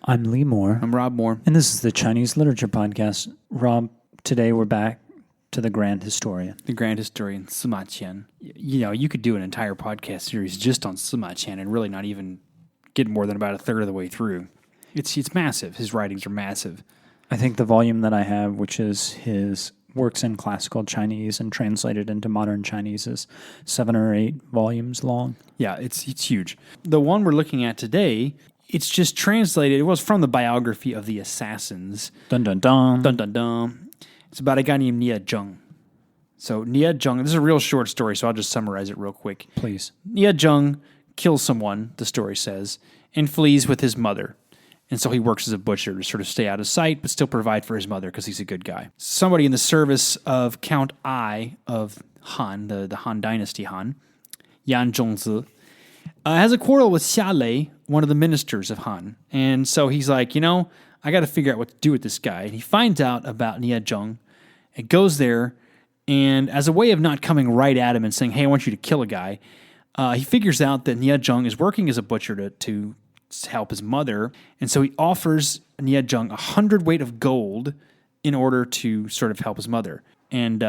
I'm Lee Moore. I'm Rob Moore. And this is the Chinese Literature Podcast. Rob, today we're back to the Grand Historian. The Grand Historian, Sima Qian. You know, you could do an entire podcast series just on Sima Qian and really not even get more than about a third of the way through. It's massive. His writings are massive. I think the volume that I have, which is his works in classical Chinese and translated into modern Chinese, is 7 or 8 volumes long. Yeah, it's huge. The one we're looking at today, it's just translated. It was from the biography of the assassins. Dun dun dun. Dun dun dun. It's about a guy named Nie Zheng. So Nie Zheng, this is a real short story, so I'll just summarize it real quick. Please. Nie Zheng kills someone, the story says, and flees with his mother. And so he works as a butcher to sort of stay out of sight, but still provide for his mother because he's a good guy. Somebody in the service of Count I of Han, the Han Dynasty Han, Yan Zhongzi, has a quarrel with Xia Lei, one of the ministers of Han. And so he's like, I got to figure out what to do with this guy. And he finds out about Nie Zheng and goes there, and as a way of not coming right at him and saying, hey, I want you to kill a guy, he figures out that Nie Zheng is working as a butcher to help his mother. And so he offers Nie Zheng 100 weight of gold in order to sort of help his mother. And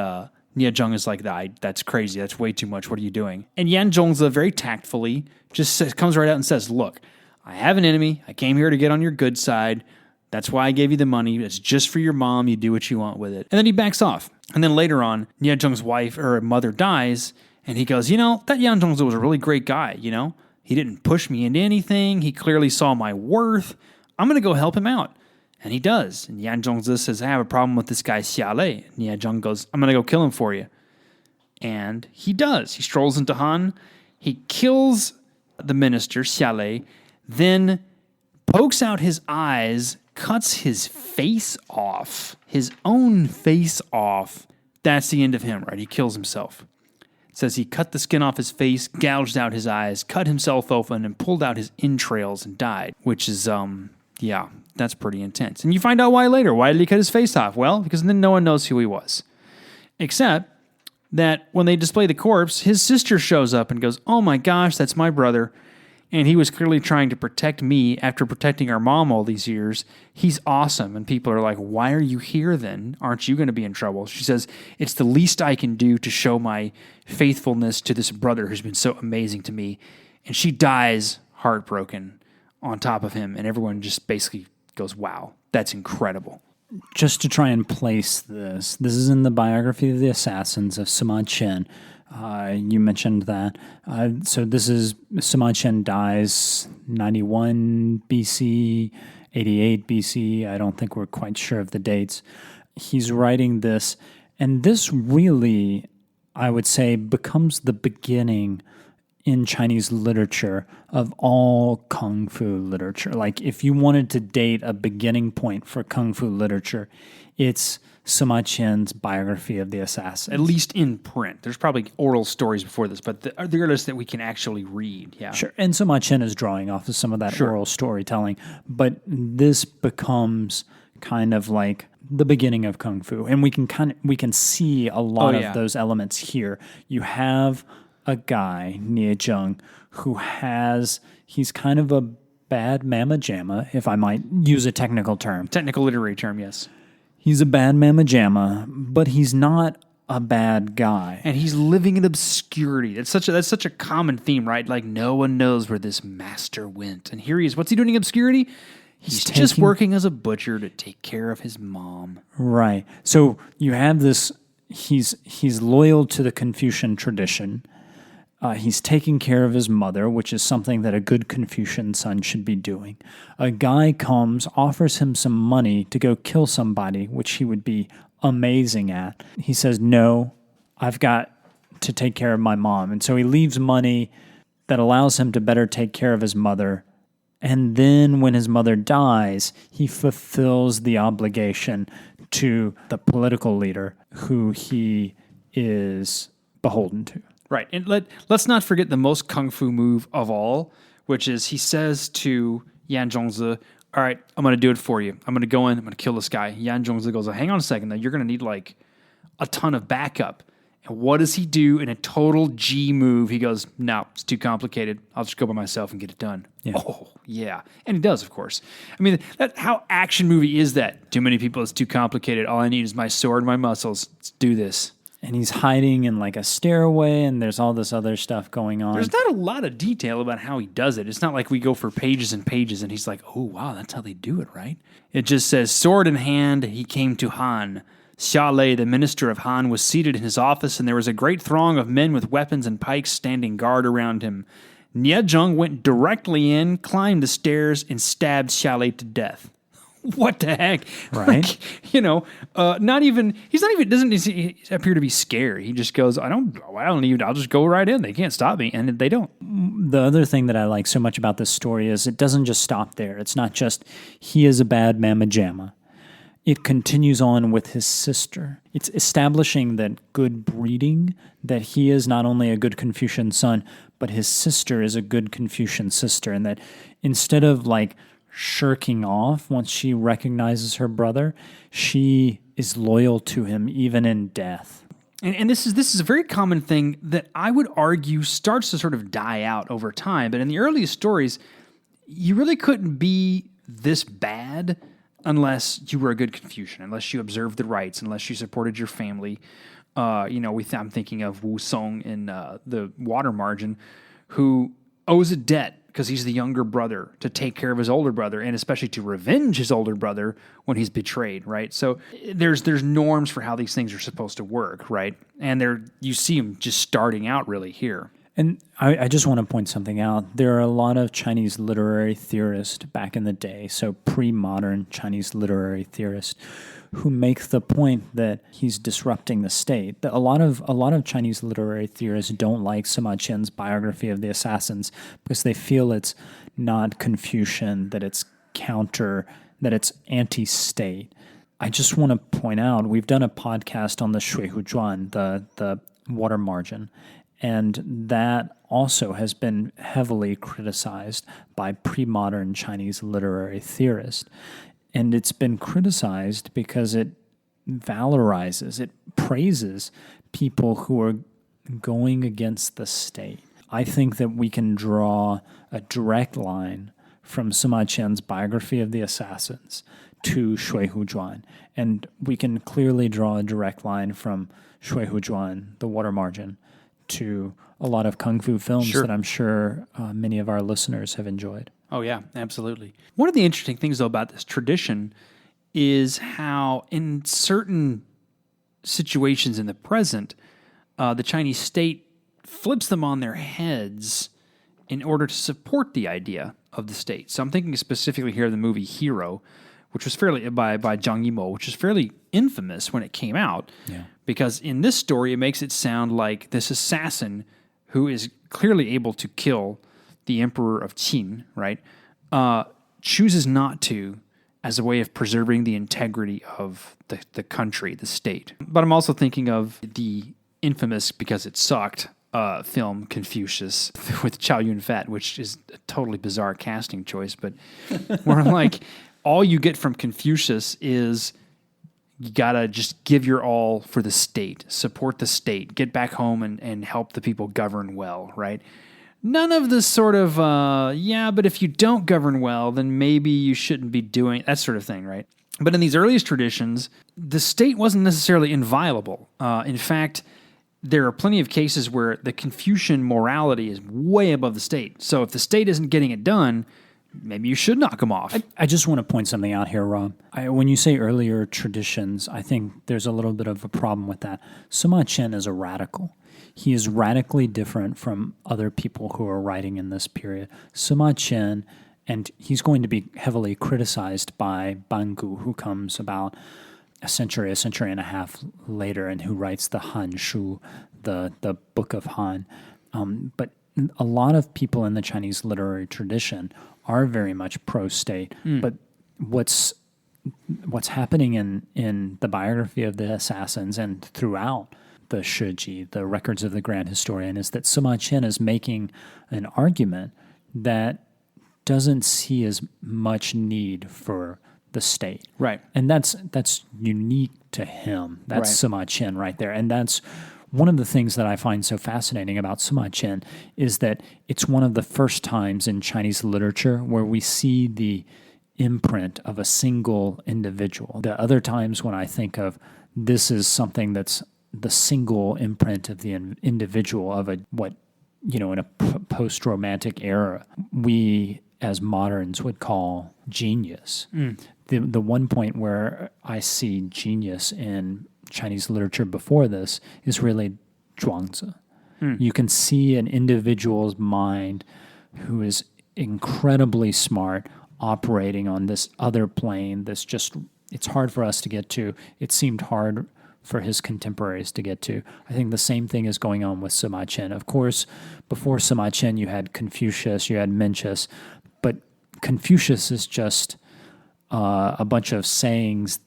Nie Zheng is like, that's crazy. That's way too much. What are you doing? And Yan Zhongzi very tactfully just comes right out and says, look, I have an enemy. I came here to get on your good side. That's why I gave you the money. It's just for your mom. You do what you want with it. And then he backs off. And then later on, Nie Zheng's wife or mother dies. And he goes, that Yan Zhongzi was a really great guy, He didn't push me into anything. He clearly saw my worth. I'm going to go help him out. And he does. And Yan Zhongzi says, I have a problem with this guy Xia Lei. And Nie Zheng goes, I'm going to go kill him for you. And he does. He strolls into Han. He kills the minister, Xia Lei, then pokes out his eyes, cuts his face off, his own face off. That's the end of him, right? He kills himself. It says he cut the skin off his face, gouged out his eyes, cut himself open, and pulled out his entrails and died, which is, that's pretty intense. And you find out why later. Why did he cut his face off? Well, because then no one knows who he was. Except that when they display the corpse, his sister shows up and goes, oh my gosh, that's my brother. And he was clearly trying to protect me after protecting our mom all these years. He's awesome. And people are like, why are you here then? Aren't you going to be in trouble? She says, it's the least I can do to show my faithfulness to this brother who's been so amazing to me. And she dies heartbroken on top of him. And everyone just basically goes, wow, that's incredible. Just to try and place this is in the biography of the assassins of Sima Qian. You mentioned that. So this is, Sima Qian dies 91 BC, 88 BC. I don't think we're quite sure of the dates. He's writing this, and this really, I would say, becomes the beginning in Chinese literature of all Kung Fu literature. Like, if you wanted to date a beginning point for Kung Fu literature, it's Sima Qian's biography of the assassins. At least in print. There's probably oral stories before this, but the earliest that we can actually read. Yeah, sure. And Sima Qian is drawing off of some of that oral storytelling, but this becomes kind of like the beginning of Kung Fu, and we can see a lot of those elements here. You have a guy, Nie Zheng, he's kind of a bad mamma jamma, if I might use a technical term. Technical literary term, yes. He's a bad mamma jamma, but he's not a bad guy. And he's living in obscurity. That's such a common theme, right? Like, no one knows where this master went. And here he is. What's he doing in obscurity? He's just working as a butcher to take care of his mom. Right. So you have this, he's loyal to the Confucian tradition. He's taking care of his mother, which is something that a good Confucian son should be doing. A guy comes, offers him some money to go kill somebody, which he would be amazing at. He says, no, I've got to take care of my mom. And so he leaves money that allows him to better take care of his mother. And then when his mother dies, he fulfills the obligation to the political leader who he is beholden to. Right, and let's not forget the most kung fu move of all, which is he says to Yan Zhongzi, all right, I'm going to do it for you. I'm going to go in, I'm going to kill this guy. Yan Zhongzi goes, hang on a second, though. You're going to need like a ton of backup. And what does he do in a total G move? He goes, no, it's too complicated. I'll just go by myself and get it done. Yeah. Oh, yeah. And he does, of course. I mean, how action movie is that? Too many people, it's too complicated. All I need is my sword and my muscles. Let's do this. And he's hiding in like a stairway, and there's all this other stuff going on. There's not a lot of detail about how he does it. It's not like we go for pages and pages, and he's like, oh, wow, that's how they do it, right? It just says, sword in hand, he came to Han. Xia Lei, the minister of Han, was seated in his office, and there was a great throng of men with weapons and pikes standing guard around him. Nie Zheng went directly in, climbed the stairs, and stabbed Xia Lei to death. What the heck? Right. Like, doesn't he appear to be scared. He just goes, I'll just go right in. They can't stop me. And they don't. The other thing that I like so much about this story is it doesn't just stop there. It's not just he is a bad mamma jamma. It continues on with his sister. It's establishing that good breeding, that he is not only a good Confucian son, but his sister is a good Confucian sister. And that instead of like shirking off once she recognizes her brother, she is loyal to him even in death. And this is a very common thing that I would argue starts to sort of die out over time. But in the earliest stories, you really couldn't be this bad unless you were a good Confucian, unless you observed the rites, unless you supported your family. I'm thinking of Wu Song in the Water Margin, who owes a debt because he's the younger brother to take care of his older brother, and especially to revenge his older brother when he's betrayed, right? So there's norms for how these things are supposed to work, right? And you see them just starting out really here. And I just want to point something out. There are a lot of Chinese literary theorists back in the day, so pre-modern Chinese literary theorists, who make the point that he's disrupting the state. That a lot of Chinese literary theorists don't like Sima Qian's biography of the assassins because they feel it's not Confucian, that it's that it's anti-state. I just want to point out, we've done a podcast on the Shuihu Zhuan, the Water Margin, and that also has been heavily criticized by pre-modern Chinese literary theorists. And it's been criticized because it valorizes, it praises people who are going against the state. I think that we can draw a direct line from Sima Qian's biography of the assassins to Shuihu Zhuan. And we can clearly draw a direct line from Shuihu Zhuan, the Water Margin, to a lot of kung fu films that I'm sure many of our listeners have enjoyed. Oh, yeah, absolutely. One of the interesting things, though, about this tradition is how in certain situations in the present, the Chinese state flips them on their heads in order to support the idea of the state. So I'm thinking specifically here of the movie Hero, which was by Zhang Yimou, which is fairly infamous when it came out. Yeah. Because in this story, it makes it sound like this assassin who is clearly able to kill the emperor of Qin, right, chooses not to as a way of preserving the integrity of the country, the state. But I'm also thinking of the infamous, because it sucked, film Confucius with Chow Yun-fat, which is a totally bizarre casting choice, but where like all you get from Confucius is you gotta just give your all for the state, support the state, get back home and help the people govern well, right? None of this sort of, but if you don't govern well, then maybe you shouldn't be doing that sort of thing, right? But in these earliest traditions, the state wasn't necessarily inviolable. In fact, there are plenty of cases where the Confucian morality is way above the state. So if the state isn't getting it done, maybe you should knock them off. I just want to point something out here, Rob. When you say earlier traditions, I think there's a little bit of a problem with that. Sima Qian is a radical. He is radically different from other people who are writing in this period. Sima Qian, and he's going to be heavily criticized by Bangu, who comes about a century and a half later, and who writes the Han Shu, the Book of Han. But a lot of people in the Chinese literary tradition are very much pro-state. But what's happening in the biography of the assassins and throughout the Shiji, the records of the Grand Historian, is that Sima Qian is making an argument that doesn't see as much need for the state. Right. And that's unique to him. That's right. Sima Qian right there. And that's one of the things that I find so fascinating about Sima Qian is that it's one of the first times in Chinese literature where we see the imprint of a single individual. The other times when I think of this is something that's the single imprint of the individual of in a post-romantic era, we as moderns would call genius. The one point where I see genius in Chinese literature before this is really Zhuangzi. You can see an individual's mind who is incredibly smart operating on this other plane that's just, it's hard for us to get to. It seemed hard for his contemporaries to get to. I think the same thing is going on with Sima Qian. Of course, before Sima Qian, you had Confucius, you had Mencius, but Confucius is just a bunch of sayings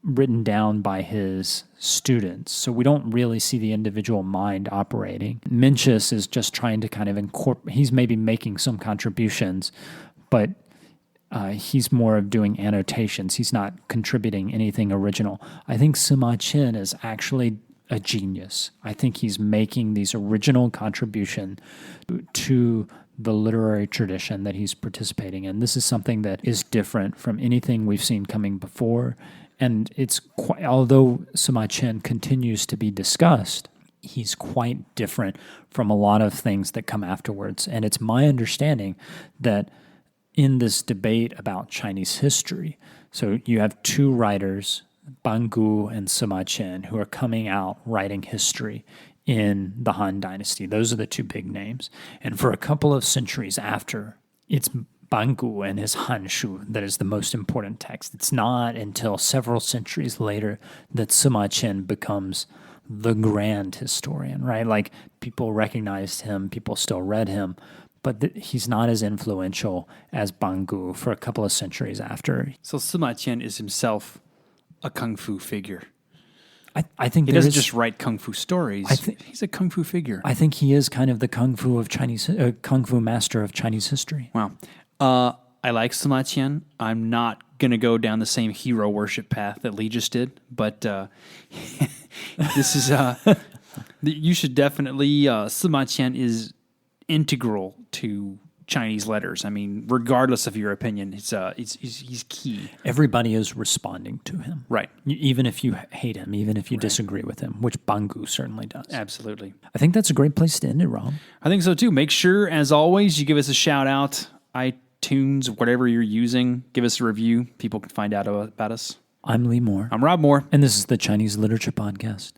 written down by his students. So we don't really see the individual mind operating. Mencius is just trying to kind of incorporate, he's maybe making some contributions, but he's more of doing annotations. He's not contributing anything original. I think Sima Qian is actually a genius. I think he's making these original contribution to the literary tradition that he's participating in. This is something that is different from anything we've seen coming before. And it's quite, although Sima Qian continues to be discussed, he's quite different from a lot of things that come afterwards. And it's my understanding that in this debate about Chinese history, so you have two writers, Bangu and Sima Qian, who are coming out writing history in the Han Dynasty. Those are the two big names. And for a couple of centuries after, it's Bangu and his Han Shu that is the most important text. It's not until several centuries later that Sima Qian becomes the grand historian, right? Like people recognized him, people still read him, but he's not as influential as Bangu for a couple of centuries after. So Sima Qian is himself a kung fu figure. I think he doesn't just write kung fu stories. He's a kung fu figure. I think he is kind of the kung fu master of Chinese history. Wow. I like Sima Qian. I'm not going to go down the same hero worship path that Lee just did, but this is you should definitely. Sima Qian is integral to Chinese letters. I mean, regardless of your opinion, he's key. Everybody is responding to him. Right. Even if you hate him, even if you disagree with him, which Bangu certainly does. Absolutely. I think that's a great place to end it, Rob. I think so too. Make sure, as always, you give us a shout out, iTunes, whatever you're using. Give us a review. People can find out about us. I'm Lee Moore. I'm Rob Moore. And this is the Chinese Literature Podcast.